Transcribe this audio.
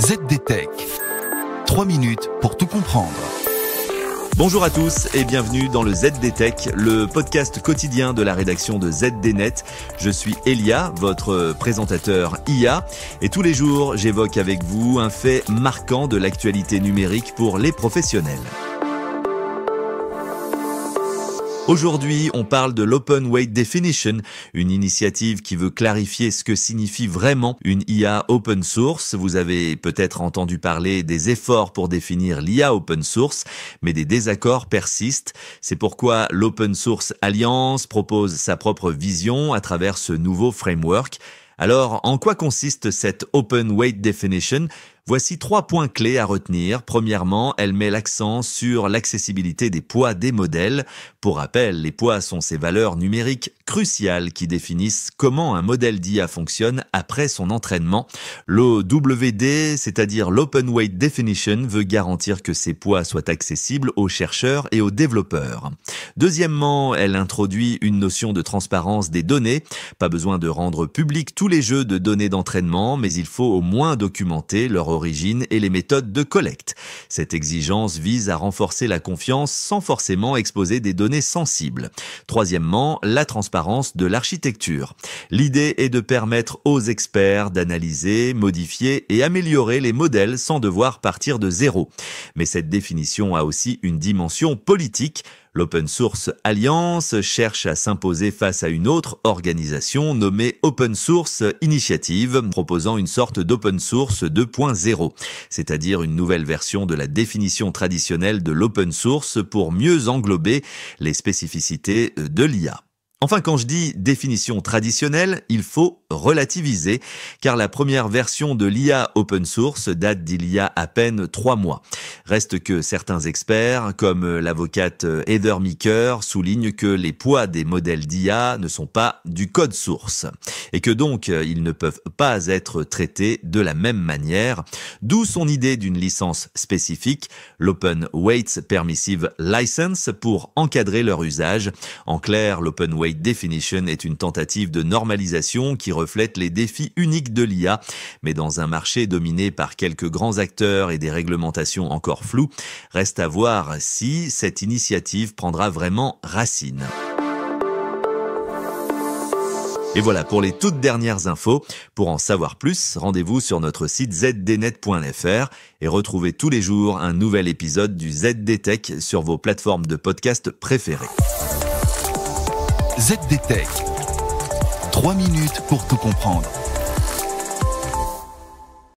ZDTech. 3 minutes pour tout comprendre. Bonjour à tous et bienvenue dans le ZDTech, le podcast quotidien de la rédaction de ZDNet. Je suis Elia, votre présentateur IA, et tous les jours j'évoque avec vous un fait marquant de l'actualité numérique pour les professionnels. Aujourd'hui, on parle de l'Open Weight Definition, une initiative qui veut clarifier ce que signifie vraiment une IA open source. Vous avez peut-être entendu parler des efforts pour définir l'IA open source, mais des désaccords persistent. C'est pourquoi l'Open Source Alliance propose sa propre vision à travers ce nouveau framework. Alors, en quoi consiste cette Open Weight Definition ? Voici 3 points clés à retenir. Premièrement, elle met l'accent sur l'accessibilité des poids des modèles. Pour rappel, les poids sont ces valeurs numériques cruciales qui définissent comment un modèle d'IA fonctionne après son entraînement. L'OWD, c'est-à-dire l'Open Weight Definition, veut garantir que ces poids soient accessibles aux chercheurs et aux développeurs. Deuxièmement, elle introduit une notion de transparence des données. Pas besoin de rendre publics tous les jeux de données d'entraînement, mais il faut au moins documenter leur origine et les méthodes de collecte. Cette exigence vise à renforcer la confiance sans forcément exposer des données sensibles. Troisièmement, la transparence de l'architecture. L'idée est de permettre aux experts d'analyser, modifier et améliorer les modèles sans devoir partir de zéro. Mais cette définition a aussi une dimension politique. L'Open Source Alliance cherche à s'imposer face à une autre organisation nommée Open Source Initiative, proposant une sorte d'open source 2.0, c'est-à-dire une nouvelle version de la définition traditionnelle de l'open source pour mieux englober les spécificités de l'IA. Enfin, quand je dis définition traditionnelle, il faut relativiser, car la première version de l'IA open source date d'il y a à peine 3 mois. Reste que certains experts, comme l'avocate Heather Meeker, soulignent que les poids des modèles d'IA ne sont pas du code source, et que donc ils ne peuvent pas être traités de la même manière, d'où son idée d'une licence spécifique, l'Open Weights Permissive License, pour encadrer leur usage. En clair, l'Open Weight Definition est une tentative de normalisation qui reflète les défis uniques de l'IA, mais dans un marché dominé par quelques grands acteurs et des réglementations encore floues, reste à voir si cette initiative prendra vraiment racine. Et voilà pour les toutes dernières infos. Pour en savoir plus, rendez-vous sur notre site zdnet.fr et retrouvez tous les jours un nouvel épisode du ZDTech sur vos plateformes de podcast préférées. ZDTech. 3 minutes pour tout comprendre.